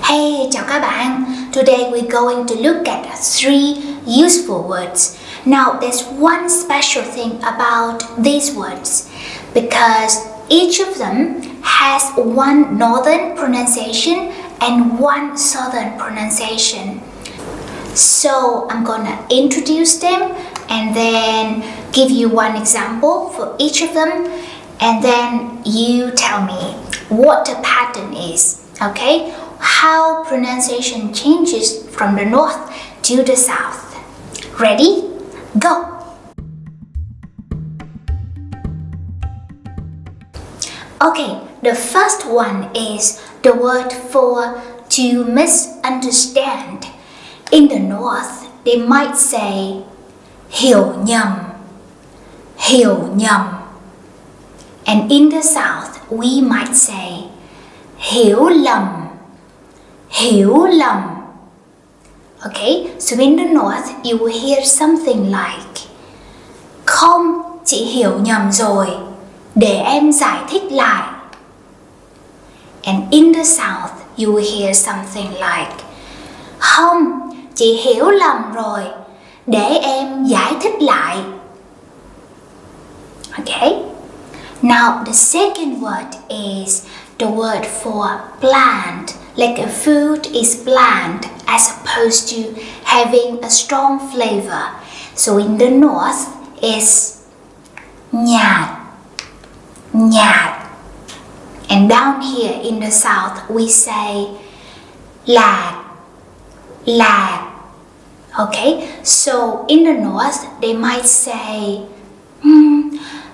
Hey, chào các bạn. Today we're going to look at 3 useful words. Now, there's one special thing about these words because each of them has one northern pronunciation and one southern pronunciation. So, I'm gonna introduce them and then give you one example for each of them, and then you tell me what the pattern is, okay? How pronunciation changes from the north to the south. Ready? Go! Okay, the first one is the word for to misunderstand. In the north, they might say hiểu nhầm. And in the south, we might say hiểu lầm. Okay, so in the north, you will hear something like không, chị hiểu nhầm rồi, để em giải thích lại. And in the south, you will hear something like không, chị hiểu lầm rồi, để em giải thích lại. Okay? Now, the second word is the word for bland, like a food is bland as opposed to having a strong flavor. So in the north, it's nhạt. And down here in the south, we say lạc. Okay, so in the north, they might say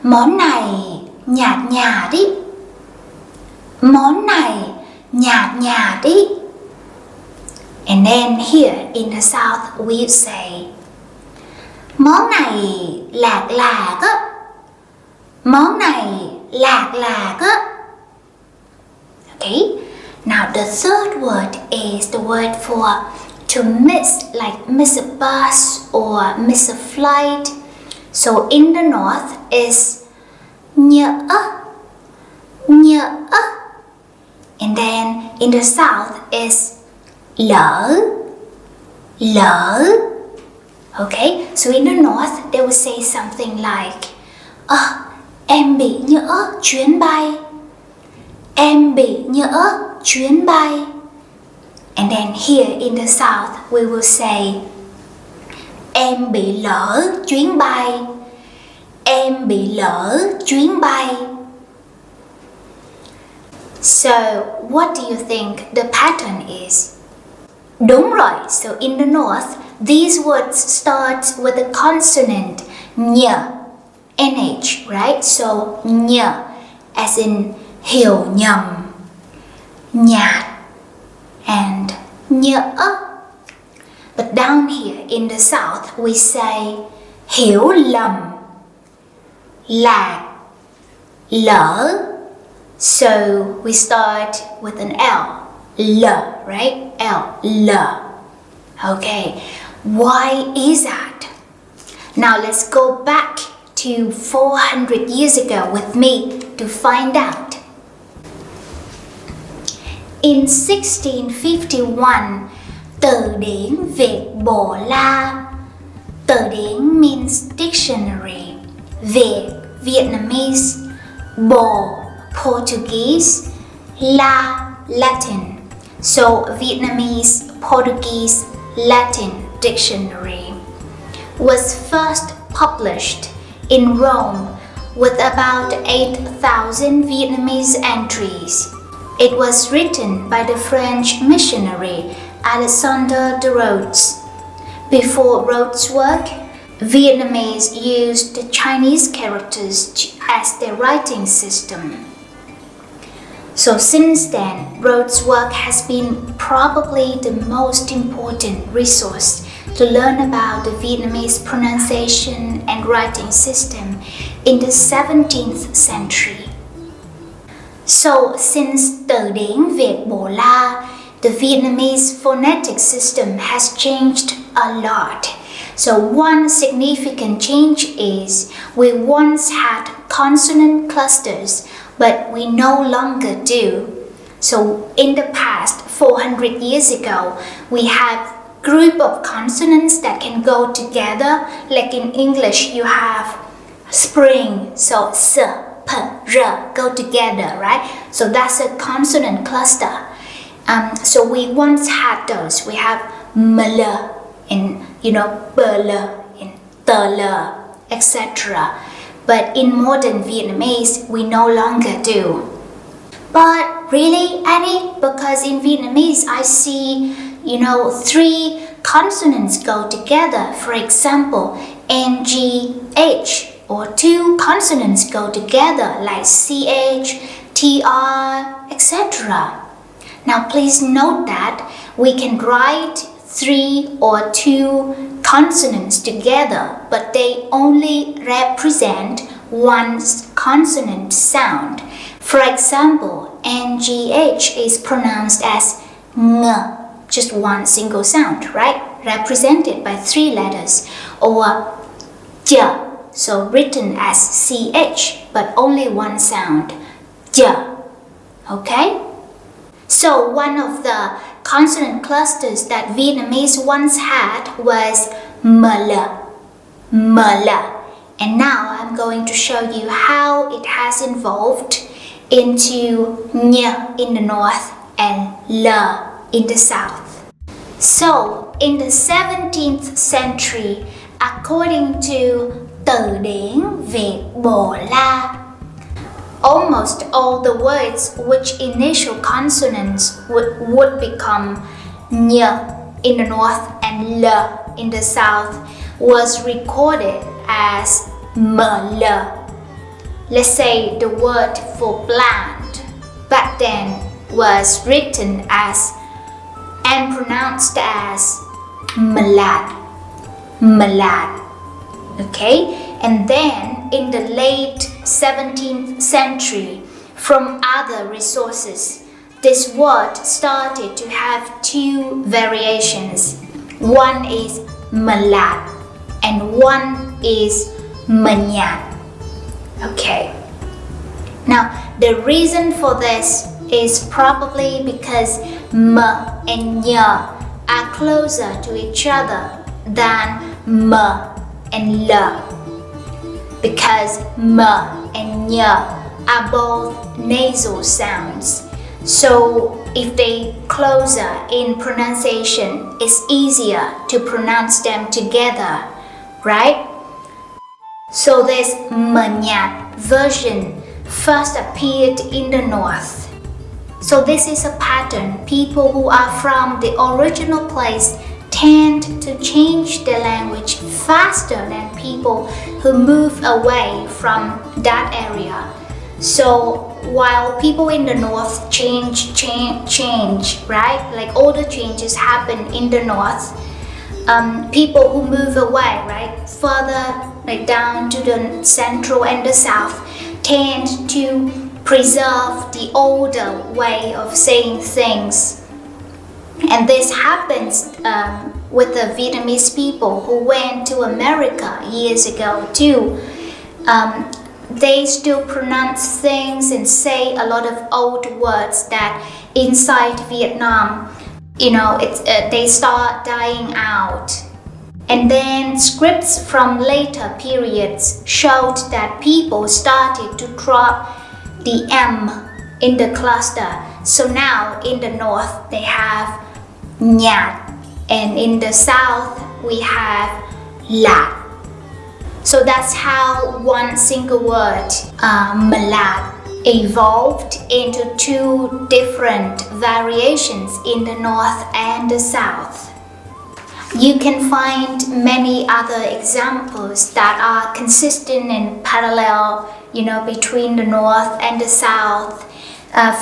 món này nhạt ý. Món này nhạt ý. And then here in the south, we say món này lạc á. Món này lạc á. Okay, now the third word is the word for to miss, like miss a bus or miss a flight. So in the north is nhỡ. And then in the south is lỡ. Okay, so in the north they will say something like em bị nhỡ chuyến bay. Em bị nhỡ chuyến bay. And then here in the south we will say em bị lỡ chuyến bay. Em bị lỡ chuyến bay. So, what do you think the pattern is? Đúng rồi, so in the north, these words start with a consonant ñ, nh, right? So, ñ, as in hiểu nhầm, nhạt, and nhỡ. But down here in the south, we say hiểu lầm, lạc, lỡ. So we start with an L, right? L. Okay, why is that? Now let's go back to 400 years ago with me to find out. In 1651, từ điển Việt Bồ La. Từ điển means dictionary. Việt, Vietnamese. Bồ, Portuguese. La, Latin. So Vietnamese, Portuguese, Latin dictionary was first published in Rome with about 8,000 Vietnamese entries. It was written by the French missionary Alexander de Rhodes. Before Rhodes' work, Vietnamese used the Chinese characters as their writing system. So since then, Rhodes' work has been probably the most important resource to learn about the Vietnamese pronunciation and writing system in the 17th century. So since từ điển Việt Bồ La, the Vietnamese phonetic system has changed a lot. So one significant change is we once had consonant clusters, but we no longer do. So in the past, 400 years ago, we have group of consonants that can go together. Like in English, you have spring, so s, p, r go together, right? So that's a consonant cluster. So we once had those. We have ml and bl and tl, etc. But in modern Vietnamese, we no longer do. But really, Annie, because in Vietnamese I see, 3 consonants go together. For example, NGH, or 2 consonants go together like CH, TR, etc. Now please note that we can write 3 or 2 consonants together, but they only represent one consonant sound. For example, NGH is pronounced as ng, just one single sound, right? Represented by 3 letters. Or j, so written as CH, but only one sound, j. Okay? So one of the consonant clusters that Vietnamese once had was ml, ml. And now I'm going to show you how it has evolved into ñ in the north and l in the south. So in the 17th century, according to Từ điển Việt Bồ La, almost all the words which initial consonants would become ñ in the north and l in the south was recorded as ml. Let's say the word for bland back then was written as and pronounced as mlad, mlad. Okay, and then in the late 17th century, from other resources, this word started to have 2 variations. One is mlad and one is mñat. Okay. Now, the reason for this is probably because m and ñ are closer to each other than m and l. Because m and ñ are both nasal sounds. So if they closer in pronunciation, it's easier to pronounce them together, right? So this mñat version first appeared in the north. So this is a pattern. People who are from the original place tend to change their language faster than people who move away from that area. So while people in the north change, right? Like all the changes happen in the north. People who move away, right, further like down to the central and the south, tend to preserve the older way of saying things. And this happens with the Vietnamese people who went to America years ago too. They still pronounce things and say a lot of old words that inside Vietnam, they start dying out. And then scripts from later periods showed that people started to drop the M in the cluster. So now in the north they have nhạt, and in the south we have lạt. So that's how one single word, mlad, evolved into 2 different variations in the north and the south. You can find many other examples that are consistent and parallel, between the north and the south.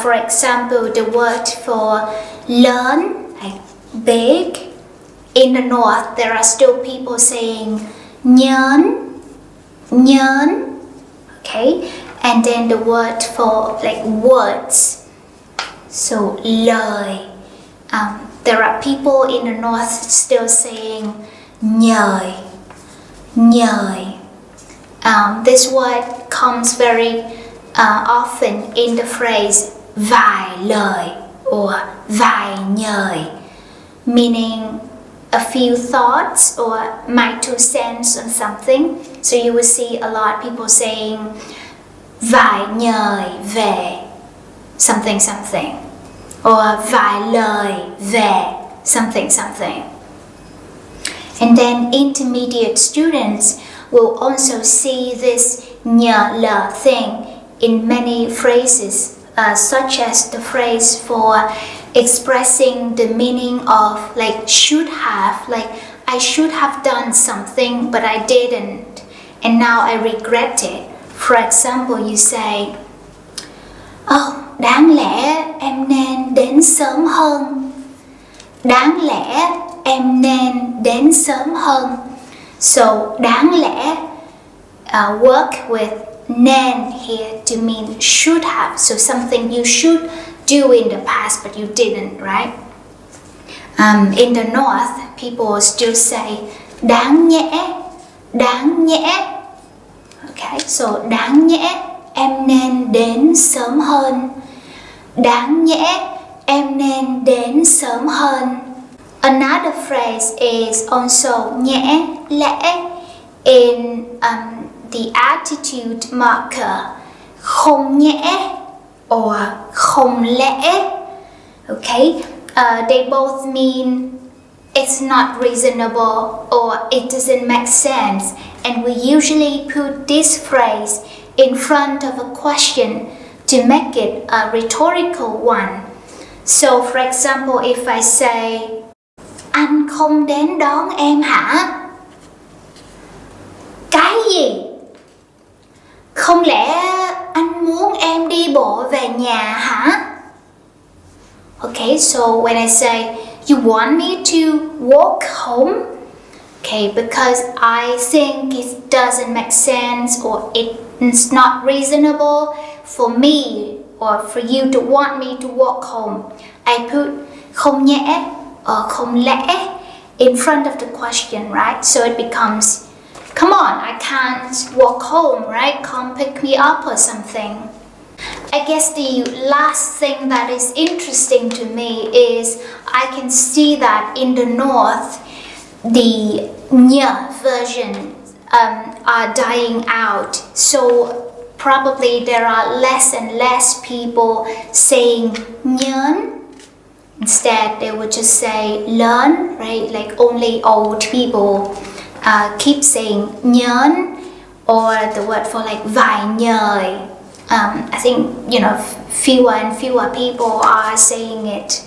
For example, the word for lớn, like big. In the north, there are still people saying nhớn, nhớn. Okay, and then the word for like words, so lời. There are people in the north still saying nhời, nhời. This word comes very often in the phrase vài lời or vài nhời, meaning a few thoughts or my 2 cents on something. So you will see a lot of people saying vài nhời về something something, or vài lời về something something. And then intermediate students will also see this nhờ lờ thing in many phrases, such as the phrase for expressing the meaning of like should have, like I should have done something but I didn't and now I regret it. For example, you say, oh, đáng lẽ em nên đến sớm hơn. Đáng lẽ em nên đến sớm hơn. So đáng lẽ work with nên here to mean should have, so something you should do in the past but you didn't, right? In the north, people still say đáng nhẽ, đáng nhẽ. Okay, so đáng nhẽ em nên đến sớm hơn. Đáng nhẽ em nên đến sớm hơn. Another phrase is also nhẽ, lẽ in the attitude marker, không nhẽ or không lẽ. Okay, they both mean it's not reasonable or it doesn't make sense, and we usually put this phrase in front of a question to make it a rhetorical one. So for example, if I say, anh không đến đón em hả? Cái gì? Không lẽ anh muốn em đi bộ về nhà hả? Okay, so when I say, you want me to walk home? Okay, because I think it doesn't make sense or it's not reasonable for me or for you to want me to walk home, I put không nhẽ or không lẽ in front of the question, right? So it becomes, come on, I can't walk home, right? Come pick me up or something. I guess the last thing that is interesting to me is I can see that in the north, the nya version are dying out. So probably there are less and less people saying nhớn. Instead, they would just say lớn, right? Like only old people keep saying nhớn, or the word for like vài nhời. I think, fewer and fewer people are saying it.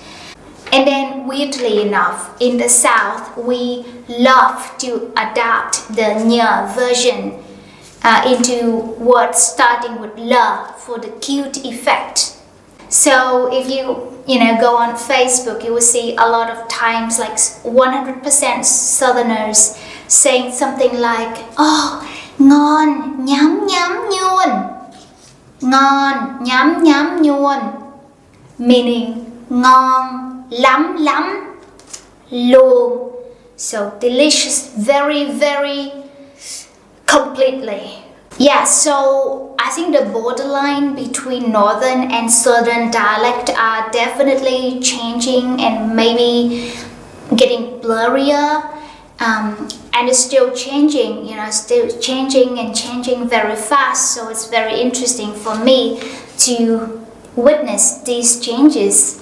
And then weirdly enough, in the South, we love to adapt the nya version into words starting with la for the cute effect. So if you go on Facebook, you will see a lot of times like 100% Southerners saying something like, oh, ngon, nhắm nhắm nhuôn. Ngon, nhắm nhắm nhuôn. Meaning ngon, lắm lắm luôn. So delicious, very, very completely. Yeah, so I think the borderline between northern and southern dialect are definitely changing and maybe getting blurrier, and it's still changing, still changing and changing very fast. So it's very interesting for me to witness these changes,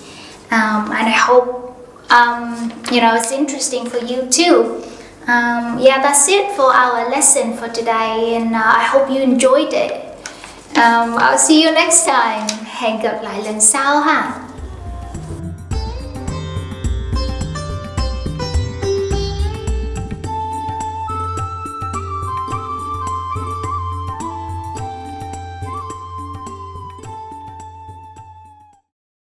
and I hope it's interesting for you too. Yeah, that's it for our lesson for today, and I hope you enjoyed it. I'll see you next time. Hẹn gặp lại lần sau ha.